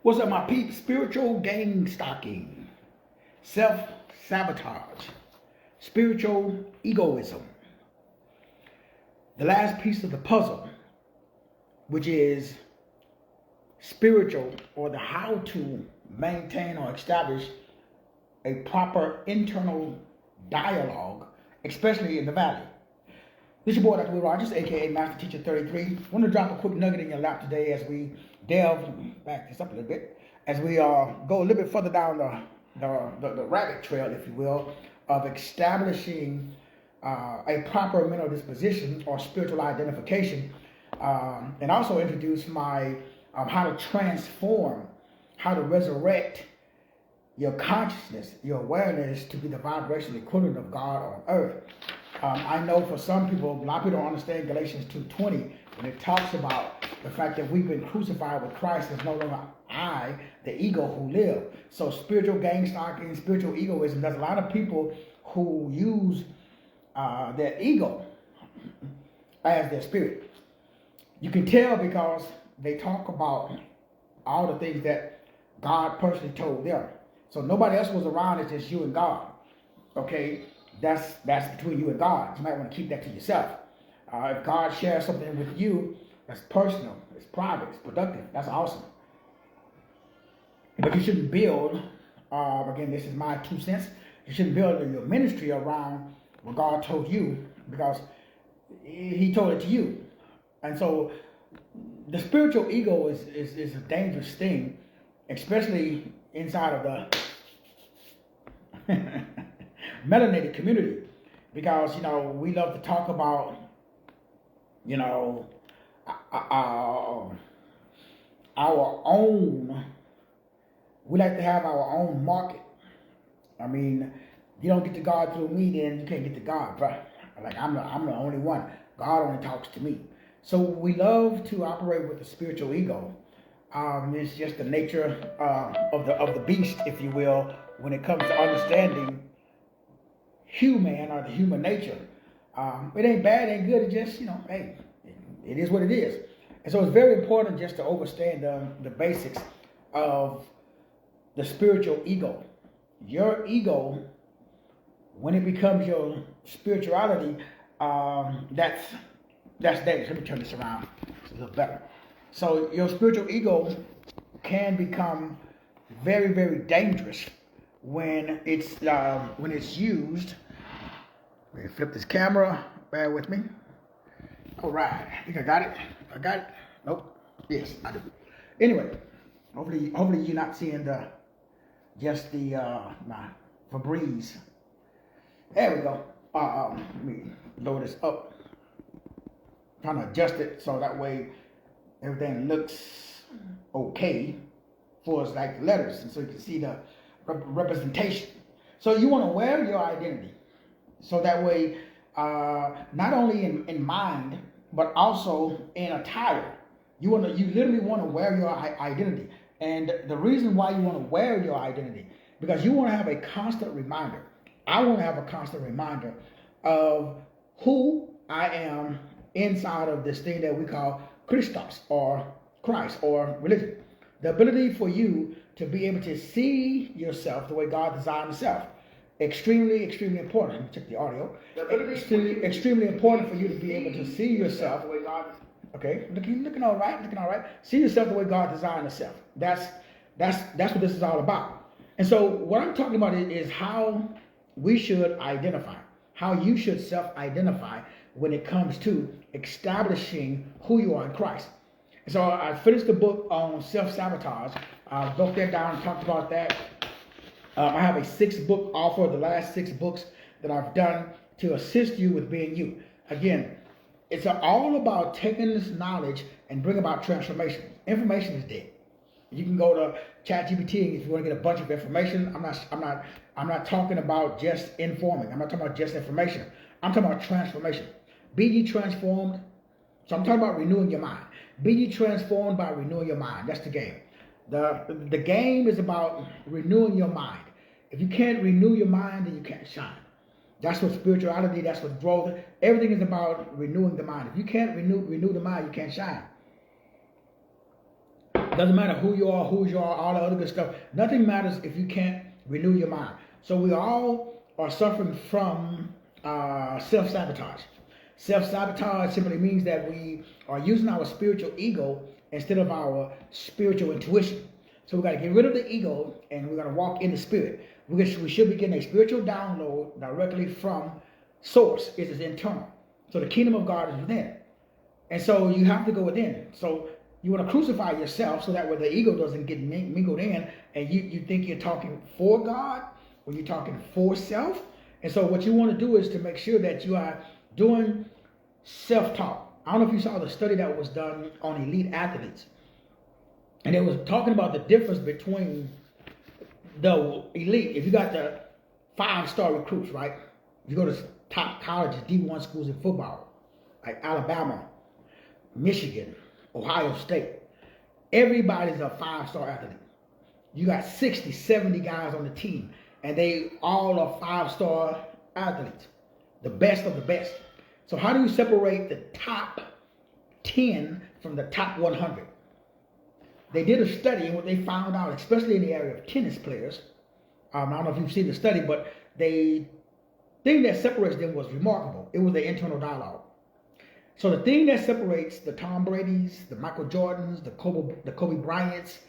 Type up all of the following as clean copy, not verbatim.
What's up, my peeps? Spiritual gang stalking, self-sabotage, spiritual egoism. The last piece of the puzzle, which is spiritual, or the how to maintain or establish a proper internal dialogue, especially in the valley. This is your boy, Dr. Will Rogers, aka Master Teacher 33. I want to drop a quick nugget in your lap today as we back this up a little bit, as we go a little bit further down the rabbit trail, if you will, of establishing a proper mental disposition or spiritual identification, and also introduce my how to transform, how to resurrect your consciousness, your awareness to be the vibrational equivalent of God on earth. I know for some people, a lot of people don't understand Galatians 2:20 when it talks about the fact that we've been crucified with Christ. It's no longer I, the ego, who live. So spiritual gang stalking, spiritual egoism, there's a lot of people who use their ego as their spirit. You can tell because they talk about all the things that God personally told them. So nobody else was around, it's just you and God. Okay? That's between you and God. You might want to keep that to yourself. If God shares something with you, that's personal, it's private, it's productive, that's awesome. But you shouldn't build, again, this is my 2 cents, you shouldn't build your ministry around what God told you, because he told it to you. And so the spiritual ego is a dangerous thing, especially inside of the melanated community, because we love to talk about our own. We like to have our own market. I mean, you don't get to God through me, then you can't get to God, bro. Like I'm the only one. God only talks to me. So we love to operate with the spiritual ego. It's just the nature of the beast, if you will, when it comes to understanding human or the human nature. It ain't bad, it ain't good. It just hey, it is what it is. And so it's very important just to understand the basics of the spiritual ego. Your ego, when it becomes your spirituality, that's dangerous. Let me turn this around. It's a little better. So your spiritual ego can become very, very dangerous when it's used. Let me flip this camera. Bear with me. All right. I think I got it. Nope. Yes, I do. Anyway, hopefully you're not seeing my Febreze. There we go. Let me load this up. Trying to adjust it so that way everything looks okay for us, like the letters, and so you can see the representation. So you want to wear your identity, so that way, not only in mind, but also in attire. You literally want to wear your identity. And the reason why you want to wear your identity, because you want to have a constant reminder. I want to have a constant reminder of who I am inside of this thing that we call Christos, or Christ, or religion. The ability for you to be able to see yourself the way God designed himself. Extremely, extremely important. Let me check the audio. Extremely important for you to be able to see yourself the way God. Okay, looking all right. See yourself the way God designed yourself. That's what this is all about. And so what I'm talking about is how we should identify, how you should self-identify when it comes to establishing who you are in Christ. And so I finished the book on self-sabotage. I broke that down and talked about that. I have a 6-book offer, the last 6 books that I've done to assist you with being you. Again, it's all about taking this knowledge and bring about transformation. Information is dead. You can go to ChatGPT if you want to get a bunch of information. I'm not talking about just informing. I'm not talking about just information. I'm talking about transformation. Be ye transformed. So I'm talking about renewing your mind. Be ye transformed by renewing your mind. That's the game. The game is about renewing your mind. If you can't renew your mind, then you can't shine. That's what spirituality, that's what growth, everything is about renewing the mind. If you can't renew the mind, you can't shine. Doesn't matter who you are, whose you are, all the other good stuff. Nothing matters if you can't renew your mind. So we all are suffering from self-sabotage. Self-sabotage simply means that we are using our spiritual ego instead of our spiritual intuition. So we got to get rid of the ego and we're going to walk in the spirit. We should be getting a spiritual download directly from source. It is internal. So the kingdom of God is within. And so you have to go within. So you want to crucify yourself so that way the ego doesn't get mingled in and you think you're talking for God or you're talking for self. And so what you want to do is to make sure that you are doing self-talk. I don't know if you saw the study that was done on elite athletes. And it was talking about the difference between the elite. If you got the 5-star recruits, right? You go to top colleges, D1 schools in football, like Alabama, Michigan, Ohio State. Everybody's a 5-star athlete. You got 60, 70 guys on the team, and they all are 5-star athletes, the best of the best. So how do you separate the top 10 from the top 100? They did a study, and what they found out, especially in the area of tennis players, I don't know if you've seen the study, but the thing that separates them was remarkable. It was their internal dialogue. So the thing that separates the Tom Brady's, the Michael Jordans, the Kobe Bryant's,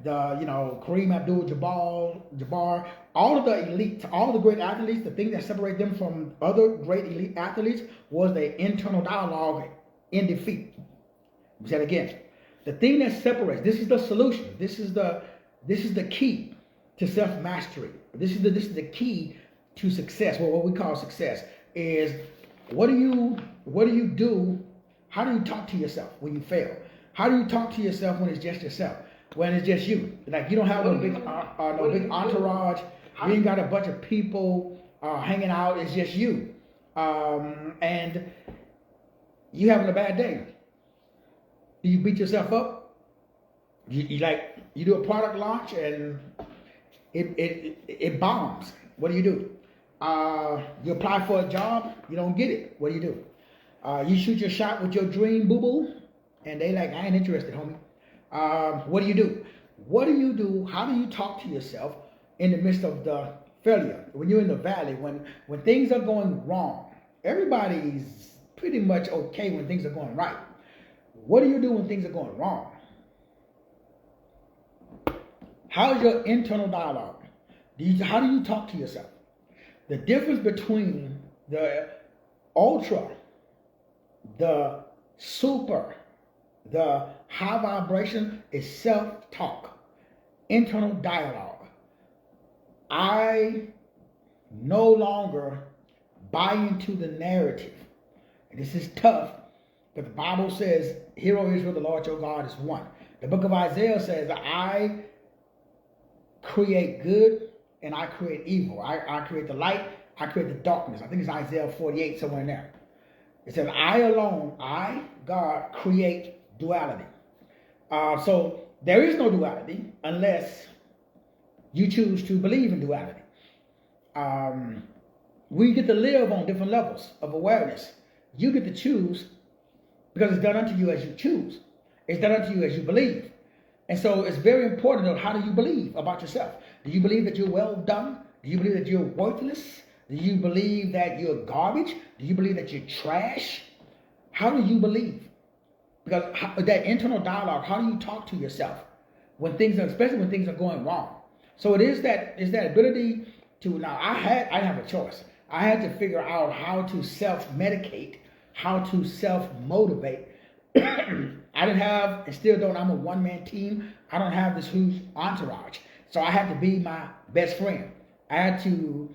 the Kareem Abdul-Jabbar, all of the elite, all of the great athletes, the thing that separates them from other great elite athletes was their internal dialogue in defeat. Let me say it again. The thing that separates, this is the solution. This is the key to self-mastery. This is the key to success. Well, what we call success is what do you do? How do you talk to yourself when you fail? How do you talk to yourself when it's just yourself? When it's just you, like you don't have no big entourage. You ain't got a bunch of people hanging out. It's just you, and you having a bad day. Do you beat yourself up? You do a product launch and it bombs. What do? You apply for a job, you don't get it. What do? You shoot your shot with your dream boo-boo, and they like, I ain't interested, homie. What do you do? What do you do? How do you talk to yourself in the midst of the failure? When you're in the valley, when things are going wrong, everybody's pretty much okay when things are going right. What do you do when things are going wrong? How's your internal dialogue? How do you talk to yourself? The difference between the ultra, the super, the high vibration is self-talk, internal dialogue. I no longer buy into the narrative. And this is tough, but the Bible says, "Hear, O Israel, the Lord your God is one." The book of Isaiah says, I create good and I create evil. I create the light, I create the darkness. I think it's Isaiah 48, somewhere in there. It says, I alone, I, God, create duality. So there is no duality unless you choose to believe in duality. We get to live on different levels of awareness. You get to choose because it's done unto you as you choose. It's done unto you as you believe. And so it's very important of how do you believe about yourself. Do you believe that you're well done? Do you believe that you're worthless? Do you believe that you're garbage? Do you believe that you're trash? How do you believe? Because that internal dialogue, how do you talk to yourself when things are, especially when things are going wrong? So it's that ability to, now I didn't have a choice. I had to figure out how to self-medicate, how to self-motivate. I didn't have, and still don't, I'm a one-man team. I don't have this huge entourage. So I had to be my best friend. I had to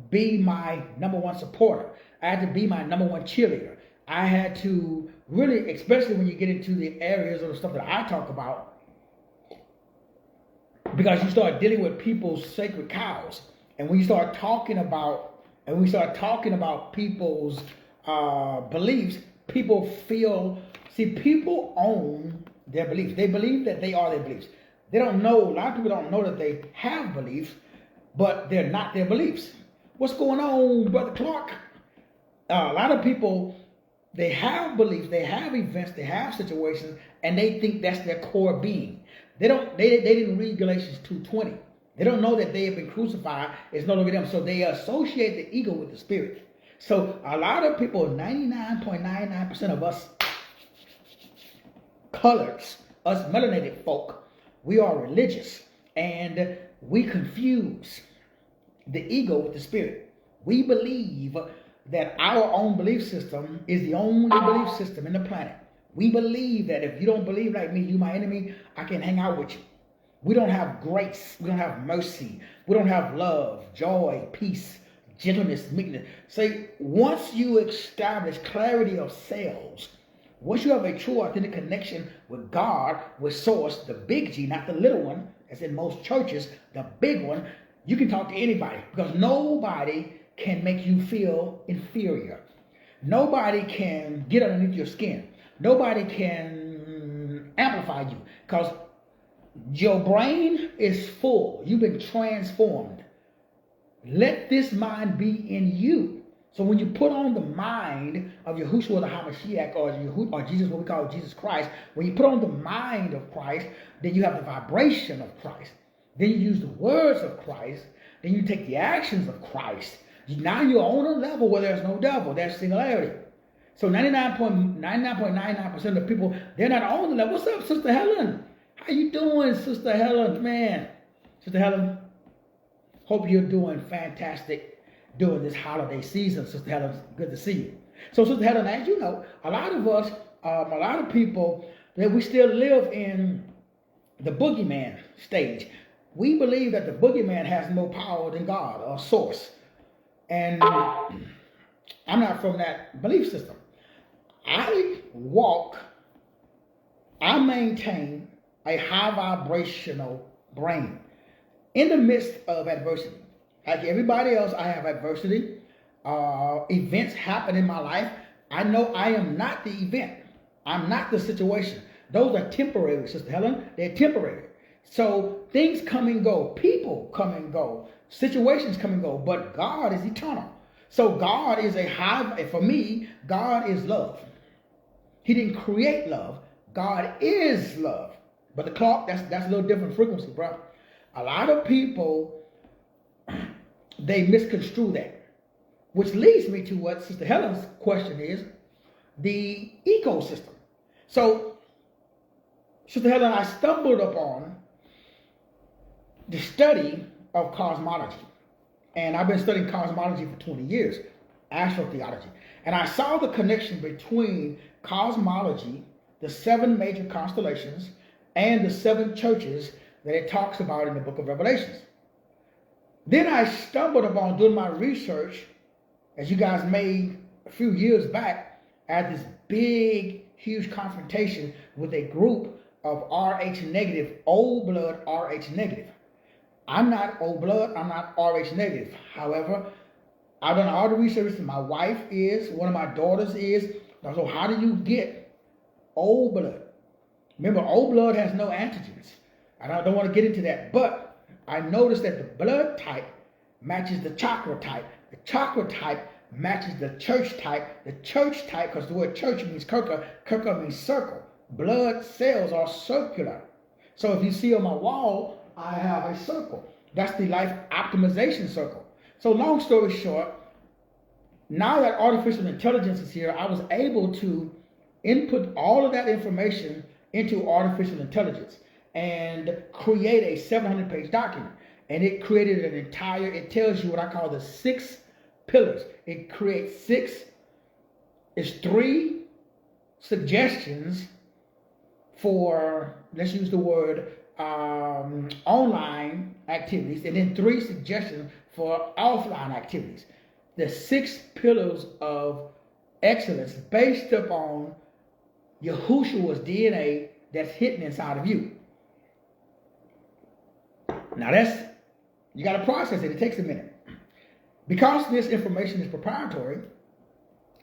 be my number one supporter. I had to be my number one cheerleader. I had to really, especially when you get into the areas of the stuff that I talk about, because you start dealing with people's sacred cows. And when you start talking about, people's beliefs, people feel, people own their beliefs. They believe that they are their beliefs. They don't know, a lot of people don't know that they have beliefs, but they're not their beliefs. What's going on, Brother Clark? A lot of people, they have beliefs, they have events, they have situations, and they think that's their core being. They didn't read Galatians 2:20. They don't know that they have been crucified. It's no longer them. So they associate the ego with the spirit. So a lot of people, 99.99% of us coloreds, us melanated folk, we are religious and we confuse the ego with the spirit. We believe that our own belief system is the only belief system in the planet. We believe that if you don't believe like me, you my enemy, I can hang out with you. We don't have grace. We don't have mercy. We don't have love, joy, peace, gentleness, meekness. See, once you establish clarity of selves, once you have a true authentic connection with God, with source, the big G, not the little one, as in most churches, the big one, you can talk to anybody because nobody can make you feel inferior. Nobody can get underneath your skin. Nobody can amplify you because your brain is full. You've been transformed. Let this mind be in you. So when you put on the mind of Yahushua the HaMashiach or Jesus, what we call Jesus Christ, when you put on the mind of Christ, then you have the vibration of Christ. Then you use the words of Christ. Then you take the actions of Christ. Now you're on a level where there's no devil. There's singularity. So 99.99% of the people, they're not on the level. What's up, Sister Helen? How you doing, Sister Helen? Man, Sister Helen, hope you're doing fantastic during this holiday season, Sister Helen. Good to see you. So, Sister Helen, as you know, a lot of us, a lot of people, that we still live in the boogeyman stage. We believe that the boogeyman has more power than God or source. And I'm not from that belief system. I maintain a high vibrational brain in the midst of adversity. Like everybody else, I have adversity. Events happen in my life. I know I am not the event. I'm not the situation. Those are temporary, Sister Helen. They're temporary. So things come and go. People come and go. Situations come and go. But God is eternal. So God is for me, God is love. He didn't create love. God is love. But the clock, that's a little different frequency, bro. A lot of people, they misconstrue that. Which leads me to what Sister Helen's question is, the ecosystem. So, Sister Helen, I stumbled upon the study of cosmology. And I've been studying cosmology for 20 years, astrotheology. And I saw the connection between cosmology, the 7 major constellations, and the 7 churches that it talks about in the book of Revelations. Then I stumbled upon, doing my research, as you guys made a few years back, at this big, huge confrontation with a group of RH negative, old blood RH negative. I'm not old blood, I'm not RH negative. However, I've done all the research, my wife is, one of my daughters is. So how do you get old blood? Remember, old blood has no antigens. And I don't want to get into that, but I noticed that the blood type matches the chakra type. The chakra type matches the church type. The church type, because the word church means kirka, kirka means circle. Blood cells are circular. So if you see on my wall, I have a circle. That's the life optimization circle. So long story short, now that artificial intelligence is here, I was able to input all of that information into artificial intelligence and create a 700-page document. And it created it tells you what I call the 6 pillars. It creates 3 suggestions for, let's use the word, online activities, and then 3 suggestions for offline activities. The 6 pillars of excellence based upon Yahushua's DNA that's hidden inside of you. Now you got to process it. It takes a minute. Because this information is proprietary,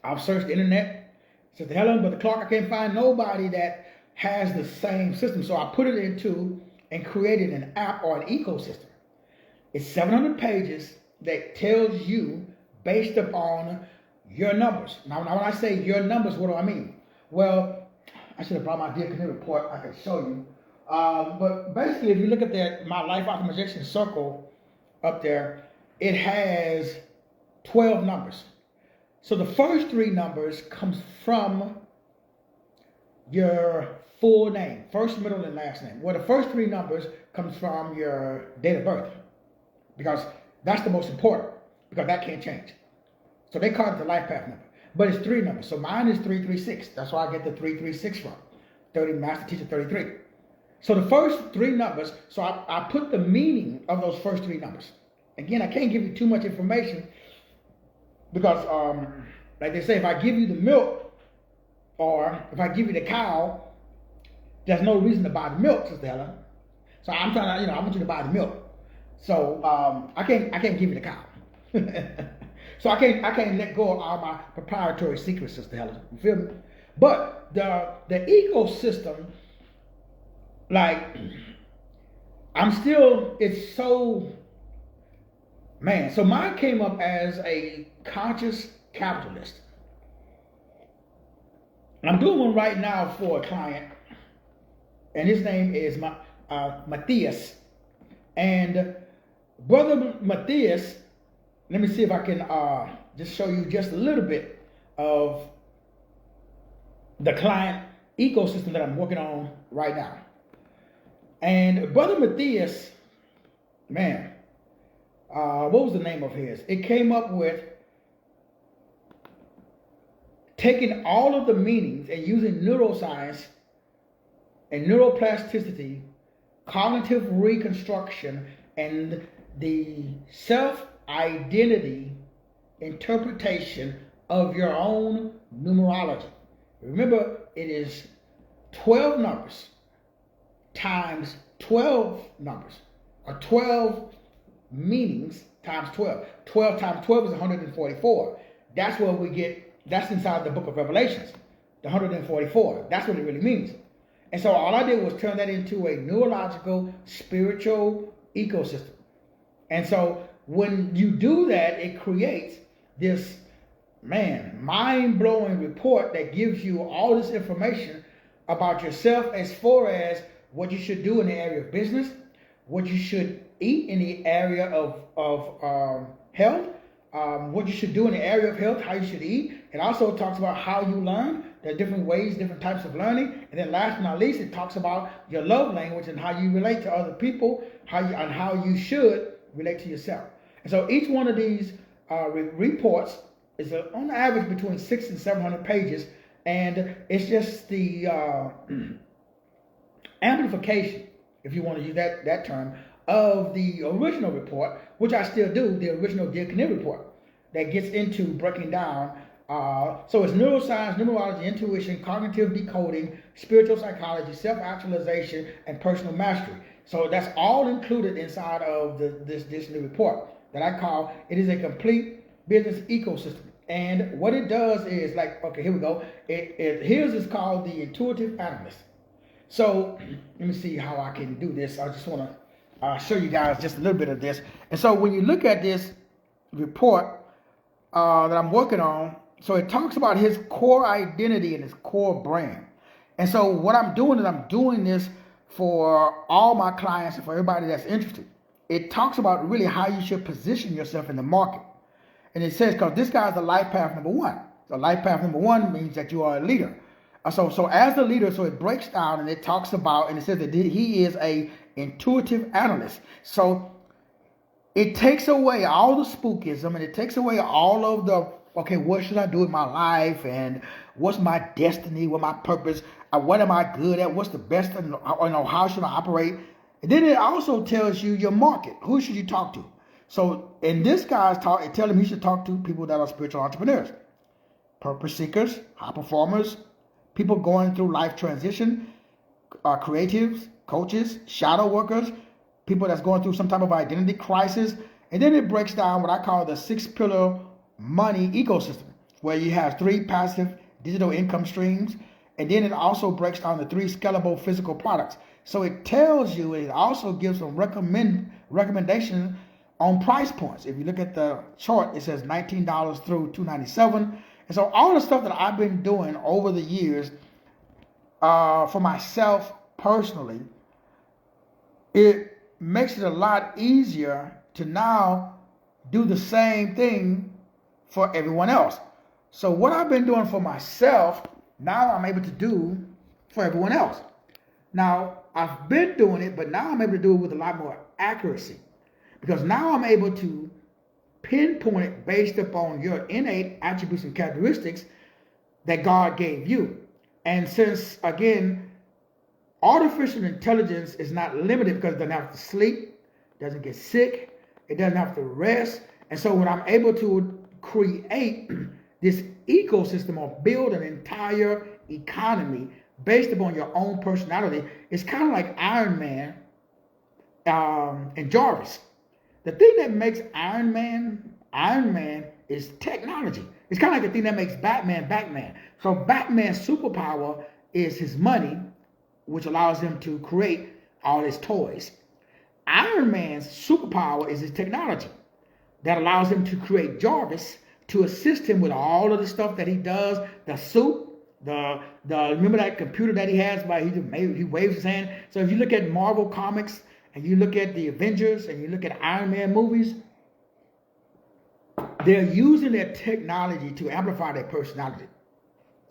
I've searched the internet, Sister Helen, but the clock, I can't find nobody that has the same system. So I put it into and created an app or an ecosystem. It's 700 pages that tells you based upon your numbers. Now when I say your numbers, what do I mean? Well, I should have brought my Dear Canoe report. I could show you. But basically, if you look at that, my life optimization circle up there, it has 12 numbers. So the first 3 numbers comes from your full name, first, middle, and last name. Well, the first 3 numbers comes from your date of birth, because that's the most important, because that can't change. So they call it the life path number, but it's 3 numbers. So mine is 336. That's why I get the 336 from 30 Master Teacher 33. So the first 3 numbers. So I put the meaning of those first 3 numbers. Again, I can't give you too much information because, like they say, if I give you the milk or if I give you the cow, there's no reason to buy the milk, Sister Helen. So I'm trying to, I want you to buy the milk. So I can't give you the cow. So I can't let go of all my proprietary secrets, Sister Helen. You feel me? But the ecosystem, like, it's so, man. So mine came up as a conscious capitalist. I'm doing one right now for a client, and his name is Matthias. And Brother Matthias, let me see if I can just show you just a little bit of the client ecosystem that I'm working on right now. And Brother Matthias, man, what was the name of his? It came up with taking all of the meanings and using neuroscience and neuroplasticity, cognitive reconstruction, and the self-identity interpretation of your own numerology. Remember, it is 12 numbers times 12 numbers, or 12 meanings times 12. 12 times 12 is 144. That's what we get. That's inside the book of Revelations, the 144. That's what it really means. And so all I did was turn that into a neurological, spiritual ecosystem. And so when you do that, it creates this, man, mind-blowing report that gives you all this information about yourself, as far as what you should do in the area of business, what you should eat in the area of health, what you should do in the area of health, how you should eat. It also talks about how you learn. There are different ways, different types of learning. And then last but not least, it talks about your love language and how you relate to other people, and how you should relate to yourself. And so each one of these reports is on average between 600 and 700 pages. And it's just the amplification, if you want to use that term, of the original report, which I still do, the original D.E.S.T.I.N.Y report, that gets into breaking down. So it's neuroscience, numerology, intuition, cognitive decoding, spiritual psychology, self-actualization, and personal mastery. So that's all included inside of this new report that I call, it is a complete business ecosystem. And what it does is, like, okay, here we go. Here's is called the intuitive analyst. So let me see how I can do this. I just want to show you guys just a little bit of this. And so when you look at this report that I'm working on, so it talks about his core identity and his core brand. And so what I'm doing is I'm doing this for all my clients and for everybody that's interested. It talks about really how you should position yourself in the market. And it says, because this guy's the life path number 1. So life path number 1 means that you are a leader. So as a leader, so it breaks down and it talks about, and it says that he is a intuitive analyst. So it takes away all the spookism, and it takes away all of the, okay, what should I do with my life, and what's my destiny, what's my purpose, what am I good at, what's the best, how should I operate. And then it also tells you your market. Who should you talk to? So in this guy's talk, it tells him he should talk to people that are spiritual entrepreneurs, purpose seekers, high performers, people going through life transition, creatives, coaches, shadow workers, people that's going through some type of identity crisis. And then it breaks down what I call the 6-pillar money ecosystem, where you have 3 passive digital income streams. And then it also breaks down the 3 scalable physical products. So it tells you, it also gives some recommendations on price points. If you look at the chart, it says $19 through $297. And so all the stuff that I've been doing over the years for myself personally, it makes it a lot easier to now do the same thing for everyone else. So what I've been doing for myself, now I'm able to do for everyone else. Now, I've been doing it, but now I'm able to do it with a lot more accuracy. Because now I'm able to pinpoint it based upon your innate attributes and characteristics that God gave you. And since, again, artificial intelligence is not limited because it doesn't have to sleep, doesn't get sick, it doesn't have to rest. And so when I'm able to create this ecosystem or build an entire economy based upon your own personality, it's kind of like Iron Man and Jarvis. The thing that makes Iron Man is technology. It's kind of like the thing that makes Batman. So Batman's superpower is his money, which allows him to create all his toys. Iron Man's superpower is his technology that allows him to create Jarvis to assist him with all of the stuff that he does, the suit, the remember that computer that he has, by he waves his hand. So if you look at Marvel comics and you look at the Avengers and you look at Iron Man movies, they're using their technology to amplify their personality.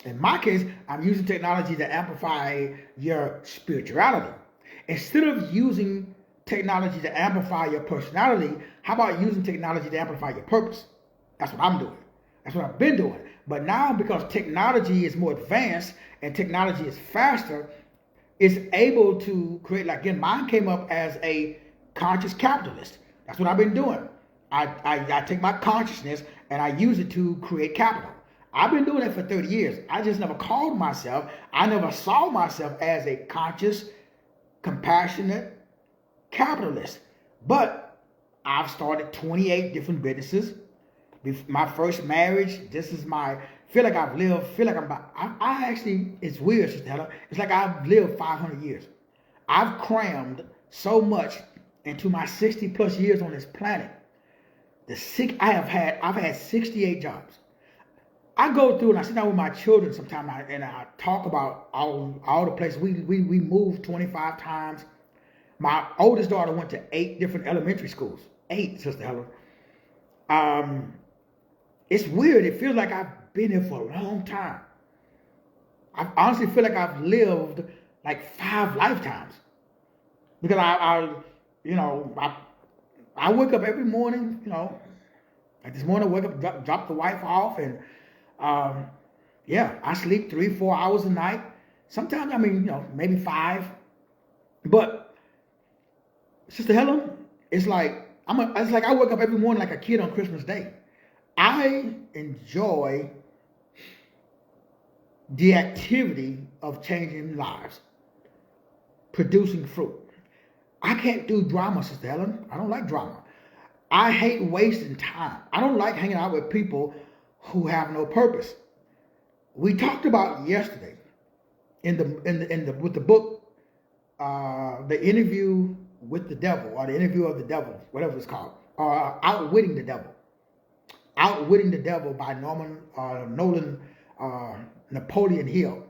In my case, I'm using technology to amplify your spirituality. Instead of using technology to amplify your personality, how about using technology to amplify your purpose? That's what I'm doing. That's what I've been doing. But now, because technology is more advanced and technology is faster, it's able to create, like, again, mine came up as a conscious capitalist. That's what I've been doing. I take my consciousness and I use it to create capital. I've been doing it for 30 years. I just never called myself, I never saw myself as a conscious, compassionate capitalist. But I've started 28 different businesses. My first marriage, this is I actually, it's weird, Sister Helen. It's like I've lived 500 years. I've crammed so much into my 60 plus years on this planet. I've had 68 jobs. I go through and I sit down with my children sometimes and I talk about all the places. We moved 25 times. My oldest daughter went to 8 different elementary schools. 8, Sister Helen. It's weird. It feels like I've been here for a long time. I honestly feel like I've lived like 5 lifetimes. Because I wake up every morning, like this morning I wake up, drop the wife off, and I sleep 3-4 hours a night. Sometimes, maybe 5. But Sister Helen, it's like I wake up every morning like a kid on Christmas Day. I enjoy the activity of changing lives, producing fruit. I can't do drama, Sister Helen. I don't like drama. I hate wasting time. I don't like hanging out with people who have no purpose. We talked about yesterday with the book, The Interview with the Devil, or The Interview of the Devil, whatever it's called, Outwitting the Devil. Outwitting the Devil by Nolan Napoleon Hill.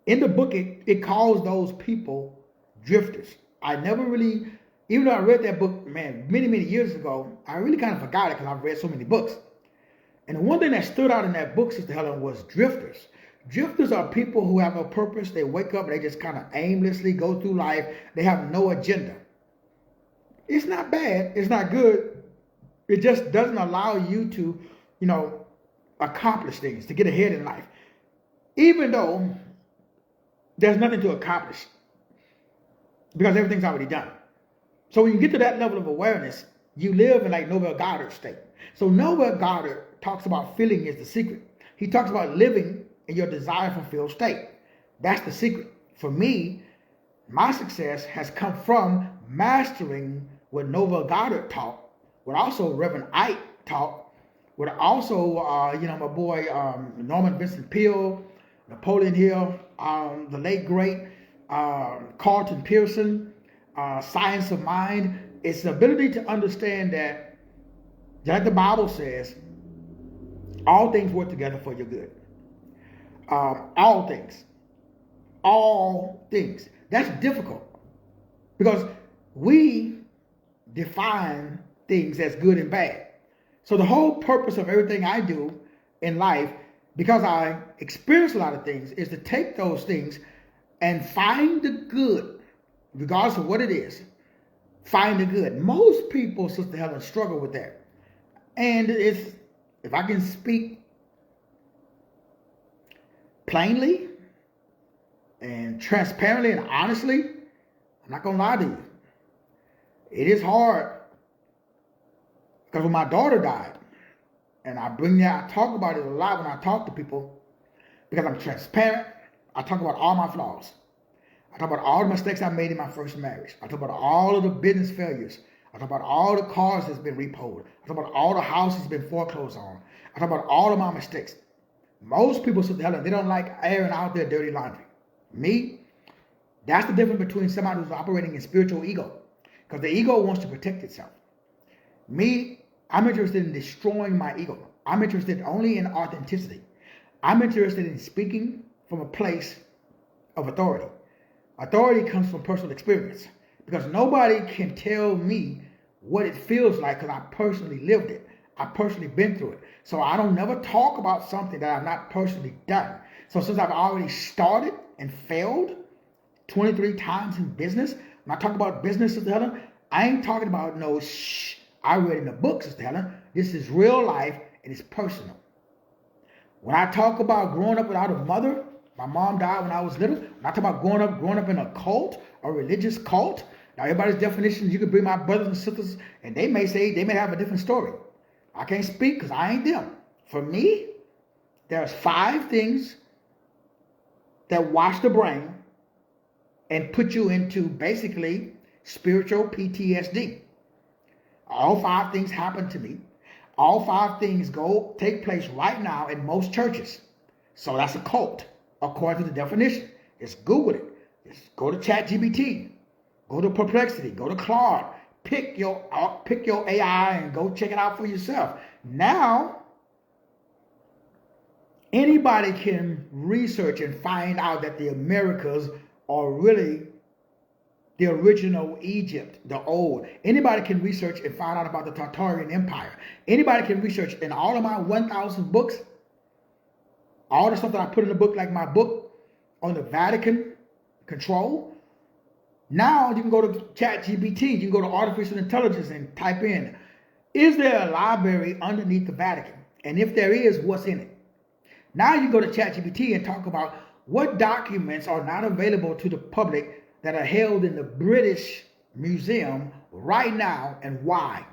In the book, it calls those people drifters. I never really, even though I read that book, many years ago, I really kind of forgot it because I've read so many books. And the one thing that stood out in that book, Sister Helen, was drifters. Drifters are people who have no purpose. They wake up and they just kind of aimlessly go through life. They have no agenda. It's not bad. It's not good. It just doesn't allow you to, accomplish things, to get ahead in life. Even though there's nothing to accomplish because everything's already done. So when you get to that level of awareness, you live in like Neville Goddard's state. So Neville Goddard talks about feeling is the secret. He talks about living in your desire fulfilled state. That's the secret. For me, my success has come from mastering what Neville Goddard taught, what also Reverend Ike taught, what also, my boy Norman Vincent Peale, Napoleon Hill, the late great Carlton Pearson, Science of Mind. It's the ability to understand that, like the Bible says, all things work together for your good. All things. That's difficult because we define things as good and bad. So the whole purpose of everything I do in life, because I experience a lot of things, is to take those things and find the good, regardless of what it is. Find the good. Most people, Sister Helen, struggle with that. And it's, if I can speak plainly and transparently and honestly, I'm not going to lie to you. It is hard. Because when my daughter died, and I talk about it a lot when I talk to people, because I'm transparent. I talk about all my flaws. I talk about all the mistakes I made in my first marriage. I talk about all of the business failures. I talk about all the cars that's been repoed. I talk about all the houses that's been foreclosed on. I talk about all of my mistakes. Most people, Sister Helen, they don't like airing out their dirty laundry. Me, that's the difference between somebody who's operating in spiritual ego. Because the ego wants to protect itself. Me, I'm interested in destroying my ego. I'm interested only in authenticity. I'm interested in speaking from a place of authority. Authority comes from personal experience. Because nobody can tell me what it feels like because I personally lived it. I've personally been through it. So I don't never talk about something that I've not personally done. So since I've already started and failed 23 times in business, when I talk about business, Sister Helen, I ain't talking about no shh. I read in the book, Sister Helen. This is real life and it's personal. When I talk about growing up without a mother, my mom died when I was little. When I talk about growing up in a cult, a religious cult, now everybody's definitions, you could bring my brothers and sisters, and they may have a different story. I can't speak because I ain't them. For me, there's 5 things that wash the brain and put you into basically spiritual PTSD. All 5 things happen to me. All 5 things take place right now in most churches. So that's a cult, according to the definition. Just Google it. Just go to ChatGPT. Go to Perplexity. Go to Claude. Pick your AI and go check it out for yourself. Now, anybody can research and find out that the Americas are really the original Egypt, the old. Anybody can research and find out about the Tartarian Empire. Anybody can research in all of my 1,000 books, all the stuff that I put in the book, like my book on the Vatican control. Now you can go to ChatGPT, you can go to artificial intelligence and type in, is there a library underneath the Vatican? And if there is, what's in it? Now you go to ChatGPT and talk about what documents are not available to the public that are held in the British Museum right now and why.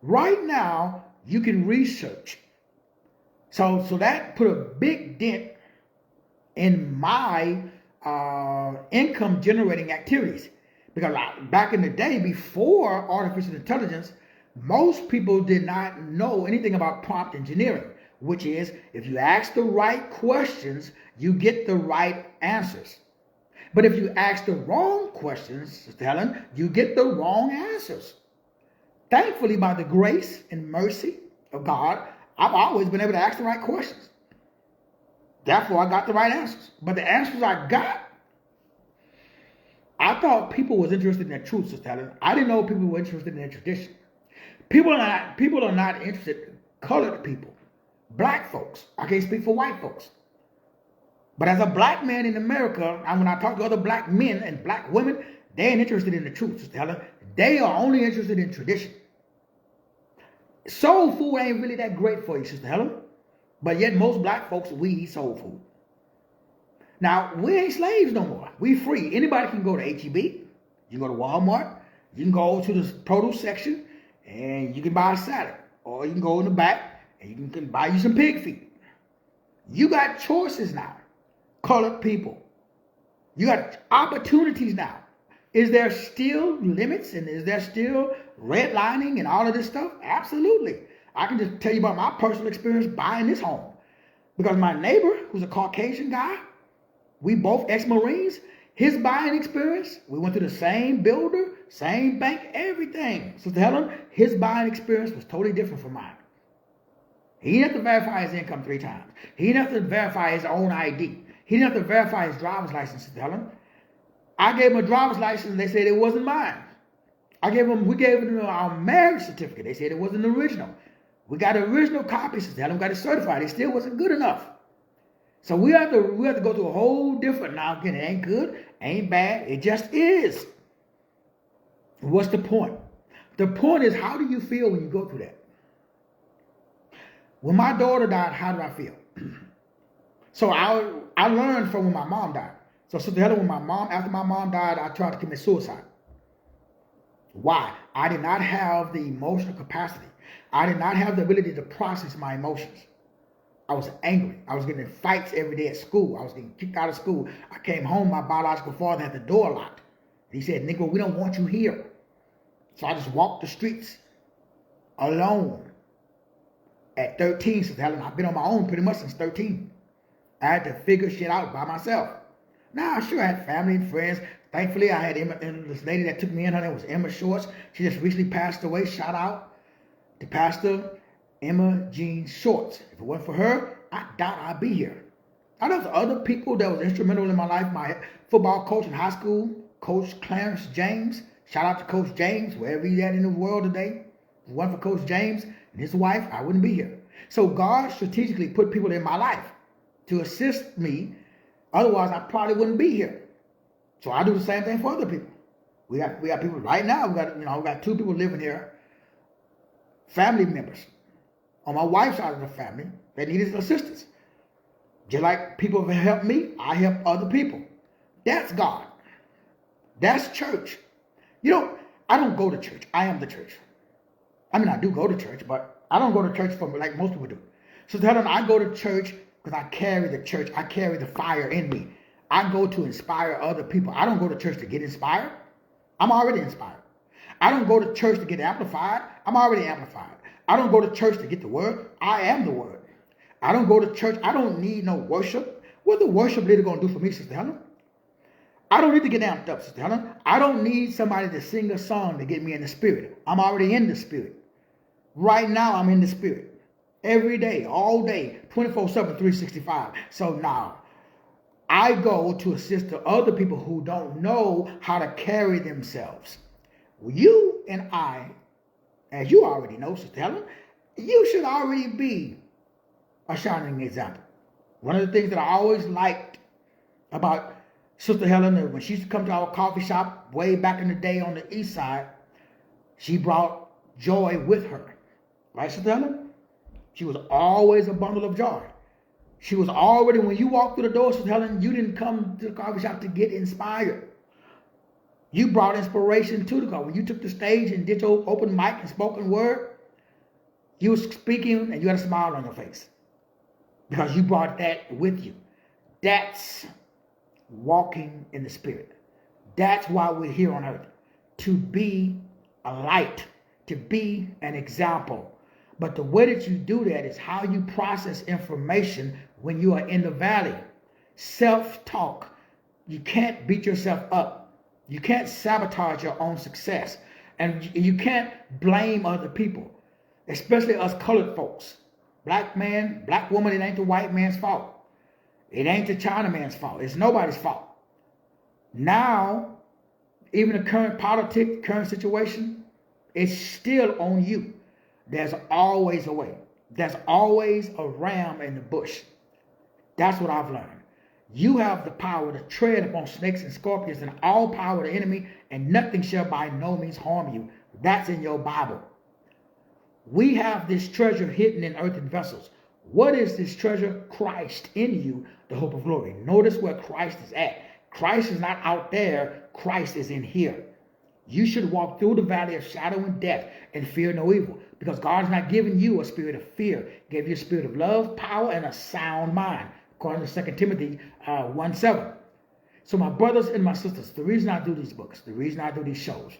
Right now, you can research. So that put a big dent in my income generating activities. Because back in the day, before artificial intelligence, most people did not know anything about prompt engineering, which is if you ask the right questions, you get the right answers. But if you ask the wrong questions, Sister Helen, you get the wrong answers. Thankfully, by the grace and mercy of God, I've always been able to ask the right questions. Therefore, I got the right answers. But the answers I got, I thought people was interested in their truth, Sister Helen. I didn't know people were interested in their tradition. People are not interested, colored people, black folks. I can't speak for white folks. But as a black man in America, and when I talk to other black men and black women, they ain't interested in the truth, Sister Helen. They are only interested in tradition. Soul food ain't really that great for you, Sister Helen. But yet most black folks, we eat soul food. Now, we ain't slaves no more. We free. Anybody can go to HEB. You can go to Walmart. You can go to the produce section and you can buy a salad. Or you can go in the back and you can buy you some pig feet. You got choices now. Colored people. You got opportunities now. Is there still limits and is there still redlining and all of this stuff? Absolutely. I can just tell you about my personal experience buying this home. Because my neighbor, who's a Caucasian guy, we both ex-Marines, his buying experience, we went to the same builder, same bank, everything. Sister Helen, his buying experience was totally different from mine. He didn't have to verify his income 3 times. He didn't have to verify his own ID. He didn't have to verify his driver's license, Sister Helen. I gave him a driver's license and they said it wasn't mine. We gave them our marriage certificate. They said it wasn't original. We got the original copy. Sister Helen got it certified. It still wasn't good enough. So we have to go through a whole different. Now again, it ain't good, ain't bad. It just is. What's the point? The point is, how do you feel when you go through that? When my daughter died, how did I feel? So I learned from when my mom died. So Sister Helen, after my mom died, I tried to commit suicide. Why? I did not have the emotional capacity. I did not have the ability to process my emotions. I was angry. I was getting in fights every day at school. I was getting kicked out of school. I came home, my biological father had the door locked. He said, "Negro, we don't want you here." So I just walked the streets alone. At 13, Sister Helen, I've been on my own pretty much since 13. I had to figure shit out by myself. Now, sure, I had family and friends. Thankfully, I had this lady that took me in. Her name was Emma Shorts. She just recently passed away. Shout out to Pastor Emma Jean Shorts. If it wasn't for her, I doubt I'd be here. I know other people that was instrumental in my life. My football coach in high school, Coach Clarence James. Shout out to Coach James, wherever he's at in the world today. If it wasn't for Coach James and his wife, I wouldn't be here. So God strategically put people in my life to assist me. Otherwise, I probably wouldn't be here. So I do the same thing for other people. We got people right now. We got 2 people living here, family members on my wife's side of the family that needed assistance. Just like people have helped me, I help other people. That's God. That's church. I don't go to church. I am the church. I mean, I do go to church, but I don't go to church for like most people do. So tell them I go to church because I carry the church. I carry the fire in me. I go to inspire other people. I don't go to church to get inspired. I'm already inspired. I don't go to church to get amplified. I'm already amplified. I don't go to church to get the word. I am the word. I don't go to church. I don't need no worship. What the worship leader going to do for me, Sister Helen? I don't need to get amped up, Sister Helen. I don't need somebody to sing a song to get me in the spirit. I'm already in the spirit. Right now, I'm in the spirit. Every day, all day, 24/7, 365. So now, I go to assist the other people who don't know how to carry themselves. You and I, as you already know, Sister Helen, you should already be a shining example. One of the things that I always liked about Sister Helen, when she used to come to our coffee shop way back in the day on the east side, she brought joy with her. Right, Sister Helen? She was always a bundle of joy. She was already, when you walked through the door, Sister Helen, you didn't come to the coffee shop to get inspired. You brought inspiration to the coffee. When you took the stage and did your open mic and spoken word, you were speaking and you had a smile on your face because you brought that with you. That's walking in the spirit. That's why we're here on earth, to be a light, to be an example. But the way that you do that is how you process information when you are in the valley. Self-talk. You can't beat yourself up. You can't sabotage your own success. And you can't blame other people, especially us colored folks. Black man, black woman, it ain't the white man's fault. It ain't the China man's fault. It's nobody's fault. Now, even the current politics, current situation, it's still on you. There's always a way. There's always a ram in the bush. That's what I've learned. You have the power to tread upon snakes and scorpions and all power of the enemy, and nothing shall by no means harm you. That's in your Bible. We have this treasure hidden in earthen vessels. What is this treasure? Christ in you, the hope of glory. Notice where Christ is at. Christ is not out there. Christ is in here. You should walk through the valley of shadow and death and fear no evil, because God has not given you a spirit of fear. He gave you a spirit of love, power, and a sound mind, according to 2 Timothy 1:7. So my brothers and my sisters, the reason I do these books, the reason I do these shows,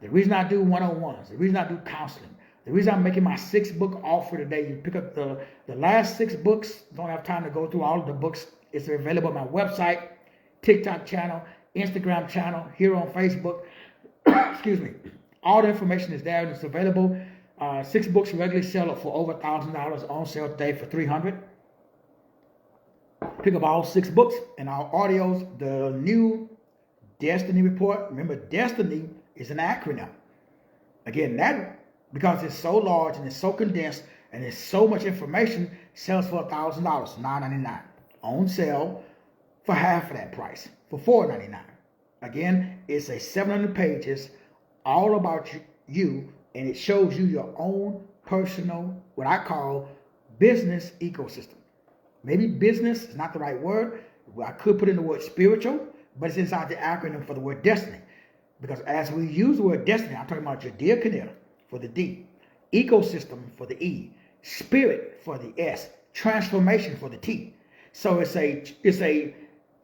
the reason I do one-on-ones, the reason I do counseling, the reason I'm making my 6-book offer today, you pick up the last 6 books. Don't have time to go through all of the books. It's available on my website, TikTok channel, Instagram channel, here on Facebook. Excuse me. All the information is there and it's available. 6 books regularly sell for over $1,000, on sale today for $300. Pick up all 6 books and our audios. The new Destiny Report. Remember, Destiny is an acronym. Again, that, because it's so large and it's so condensed and it's so much information, sells for $1,000, $9.99. On sale for half of that price, for $4.99. Again, it's a 700 pages, all about you, and it shows you your own personal, what I call business ecosystem. Maybe business is not the right word. Well, I could put in the word spiritual, but it's inside the acronym for the word destiny. Because as we use the word destiny, I'm talking about your D.E.S.T.I.N.Y for the D, ecosystem for the E, spirit for the S, transformation for the T. So it's a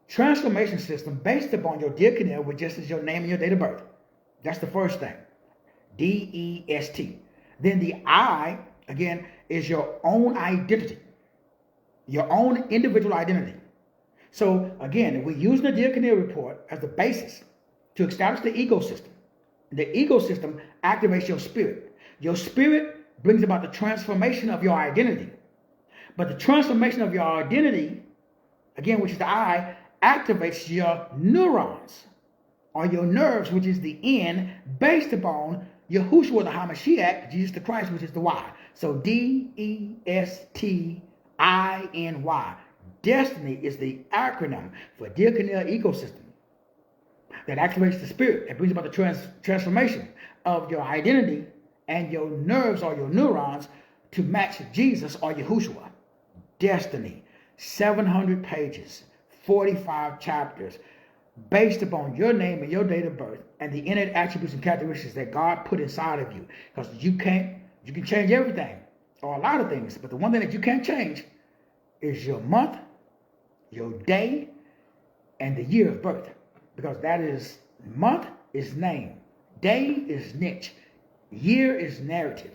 transformation system based upon your D.E.S.T.I.N.Y, which just is your name and your date of birth. That's the first thing. D-E-S-T. Then the I, again, is your own identity. Your own individual identity. So again, if we use the D.E.S.T.I.N.Y report as the basis to establish the ecosystem activates your spirit. Your spirit brings about the transformation of your identity. But the transformation of your identity, again, which is the I, activates your neurons or your nerves, which is the N, based upon Yahushua the HaMashiach, Jesus the Christ, which is the Y. So D-E-S-T-I-N-Y. Destiny is the acronym for D.E.S.T.I.N.Y ecosystem that activates the spirit and brings about the transformation of your identity and your nerves or your neurons to match Jesus or Yahushua. Destiny, 700 pages, 45 chapters, based upon your name and your date of birth and the innate attributes and characteristics that God put inside of you. Because you can change everything or a lot of things, but the one thing that you can't change is your month, your day, and the year of birth. Because that is, month is name, day is niche, year is narrative.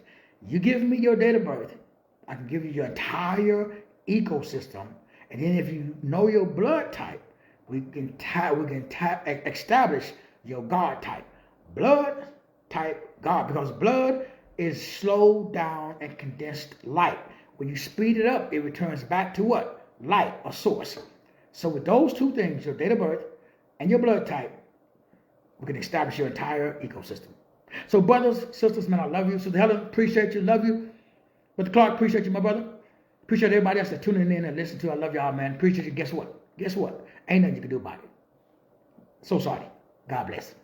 You give me your date of birth, I can give you your entire ecosystem, and then if you know your blood type, we can establish your God type. Blood type God, because blood is slowed down and condensed light. When you speed it up, it returns back to what? Light, a source. So with those two things, your date of birth and your blood type, we can establish your entire ecosystem. So brothers, sisters, man, I love you. Sister Helen, appreciate you, love you. Brother Clark, appreciate you, my brother. Appreciate everybody else that's tuning in and listening to. I love y'all, man. Appreciate you. Guess what? Ain't nothing you can do about it. So sorry. God bless.